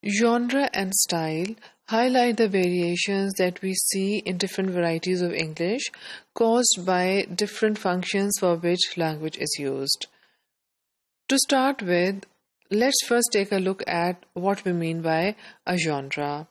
Genre and style highlight the variations that we see in different varieties of English caused by different functions for which language is used. To start with, let's first take a look at what we mean by a genre.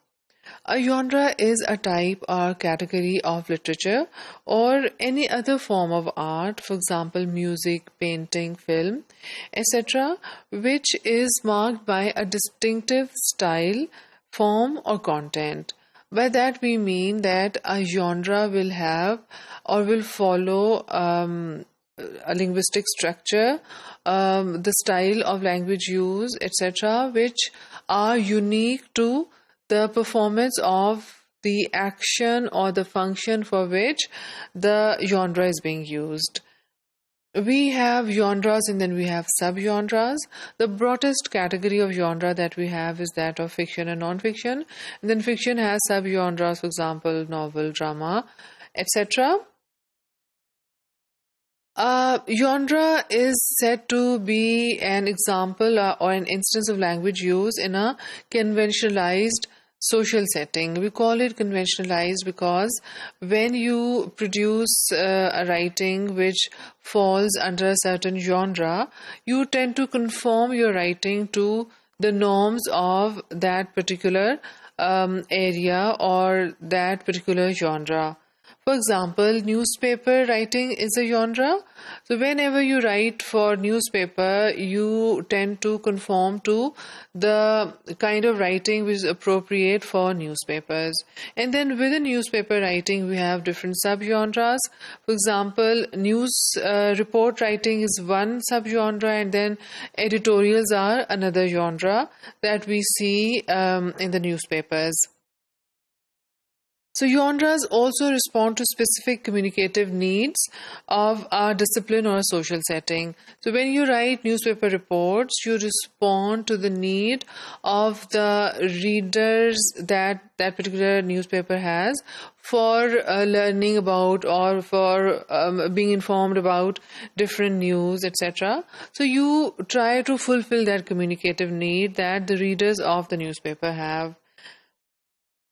A genre is a type or category of literature or any other form of art, for example, music, painting, film, etc., which is marked by a distinctive style, form, or content. By that we mean that a genre will have or will follow a linguistic structure, the style of language use, etc., which are unique to the performance of the action or the function for which the genre is being used. We have genres and then we have subgenres. The broadest category of genre that we have is that of fiction and non-fiction. And then fiction has subgenres, for example, novel, drama, etc. Genre is said to be an example or an instance of language use in a conventionalized social setting. We call it conventionalized because when you produce a writing which falls under a certain genre, you tend to conform your writing to the norms of that particular area or that particular genre. For example, newspaper writing is a genre. So whenever you write for newspaper, you tend to conform to the kind of writing which is appropriate for newspapers. And then within newspaper writing, we have different subgenres. For example, news report writing is one subgenre, and then editorials are another genre that we see in the newspapers. So genres also respond to specific communicative needs of a discipline or a social setting. So when you write newspaper reports, you respond to the need of the readers that that particular newspaper has for learning about or for being informed about different news, etc. So you try to fulfill that communicative need that the readers of the newspaper have.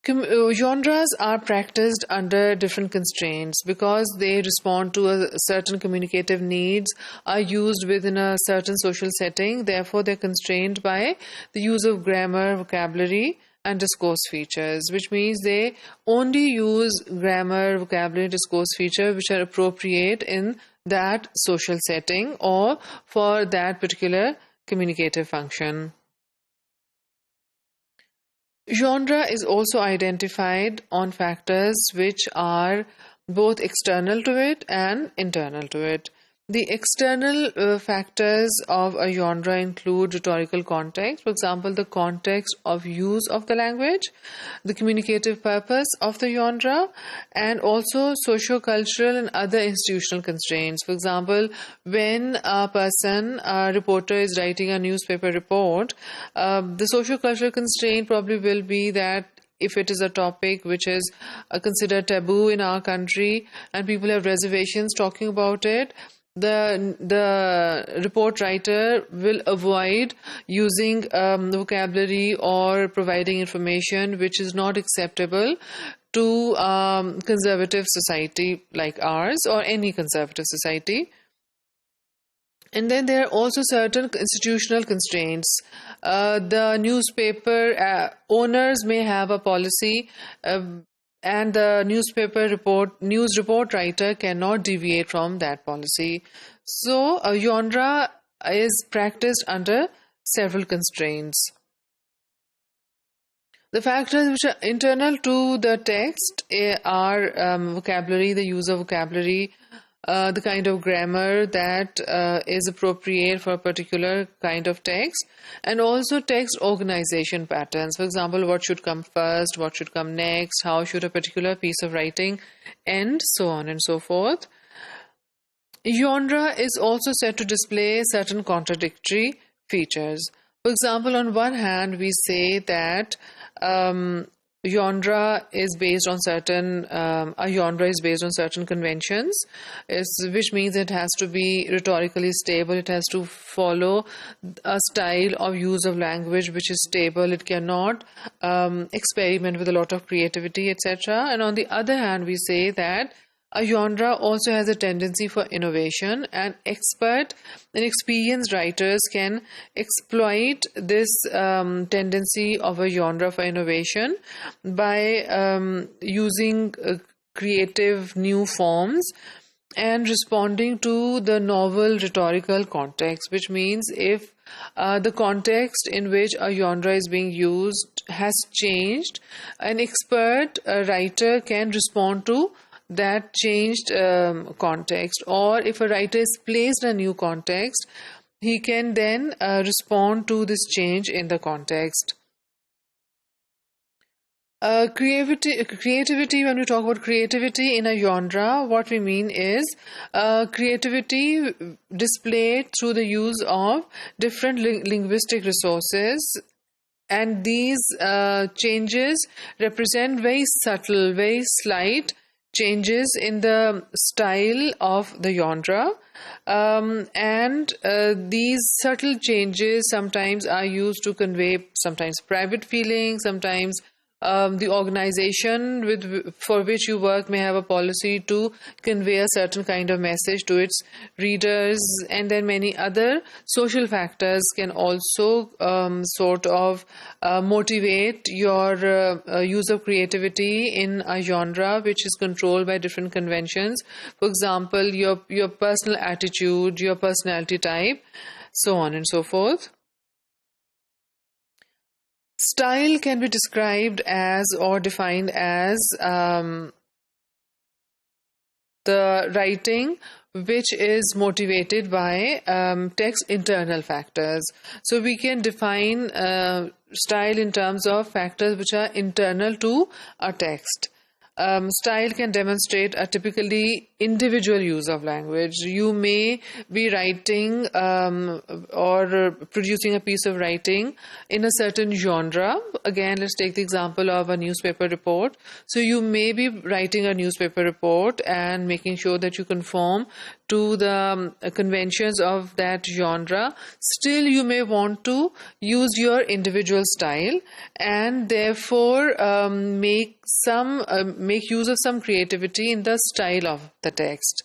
Genres are practiced under different constraints because they respond to a certain communicative needs, are used within a certain social setting. Therefore, they're constrained by the use of grammar, vocabulary, and discourse features, which means they only use grammar, vocabulary, discourse features which are appropriate in that social setting or for that particular communicative function. Genre is also identified on factors which are both external to it and internal to it. The external factors of a genre include rhetorical context, for example, the context of use of the language, the communicative purpose of the genre, and also socio-cultural and other institutional constraints. For example, when a person, a reporter, is writing a newspaper report, the socio-cultural constraint probably will be that if it is a topic which is considered taboo in our country and people have reservations talking about it, the report writer will avoid using vocabulary or providing information which is not acceptable to conservative society like ours or any conservative society. And then there are also certain institutional constraints. The newspaper owners may have a policy, and the news report writer cannot deviate from that policy. So a genre is practiced under several constraints. The factors which are internal to the text are vocabulary, the use of vocabulary, the kind of grammar that is appropriate for a particular kind of text, and also text organization patterns. For example, what should come first, what should come next, how should a particular piece of writing end, so on and so forth. Genre is also said to display certain contradictory features. For example, on one hand, we say that genre is based on certain a genre is based on certain conventions, which means it has to be rhetorically stable. It has to follow a style of use of language which is stable. It cannot experiment with a lot of creativity, etc. And on the other hand, we say that a genre also has a tendency for innovation, and expert and experienced writers can exploit this tendency of a genre for innovation by using creative new forms and responding to the novel rhetorical context, which means if the context in which a genre is being used has changed, an expert writer can respond to that changed context, or if a writer is placed in a new context, he can then respond to this change in the context. Creativity, when we talk about creativity in a genre, what we mean is creativity displayed through the use of different linguistic resources, and these changes represent very subtle, very slight changes in the style of the genre, and these subtle changes sometimes are used to convey sometimes private feelings, sometimes the organization for which you work may have a policy to convey a certain kind of message to its readers, and then many other social factors can also sort of motivate your use of creativity in a genre which is controlled by different conventions. For example, your personal attitude, your personality type, so on and so forth. Style can be described as or defined as the writing which is motivated by text internal factors. So we can define style in terms of factors which are internal to a text. Style can demonstrate a typically individual use of language. You may be writing or producing a piece of writing in a certain genre. Again, let's take the example of a newspaper report. So you may be writing a newspaper report and making sure that you conform to the conventions of that genre. Still, you may want to use your individual style and therefore make use of some creativity in the style of the text.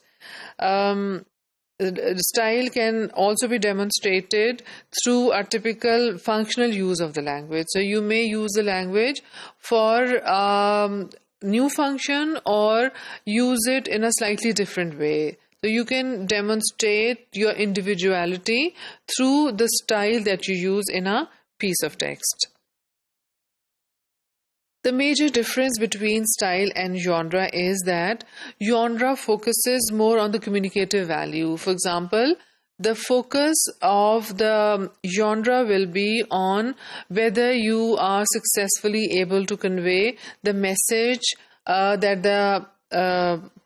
Style can also be demonstrated through a typical functional use of the language. So you may use the language for new function or use it in a slightly different way. So you can demonstrate your individuality through the style that you use in a piece of text. The major difference between style and genre is that genre focuses more on the communicative value. For example, the focus of the genre will be on whether you are successfully able to convey the message that the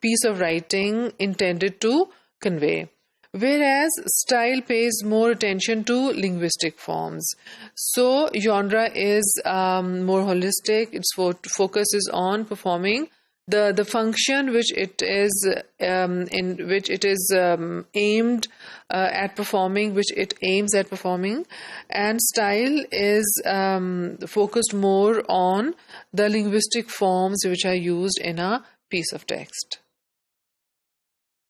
piece of writing intended to convey. Whereas style pays more attention to linguistic forms. So genre is more holistic. Its focus is on performing the function which it is aimed at performing, which it aims at performing, and style is focused more on the linguistic forms which are used in a piece of text.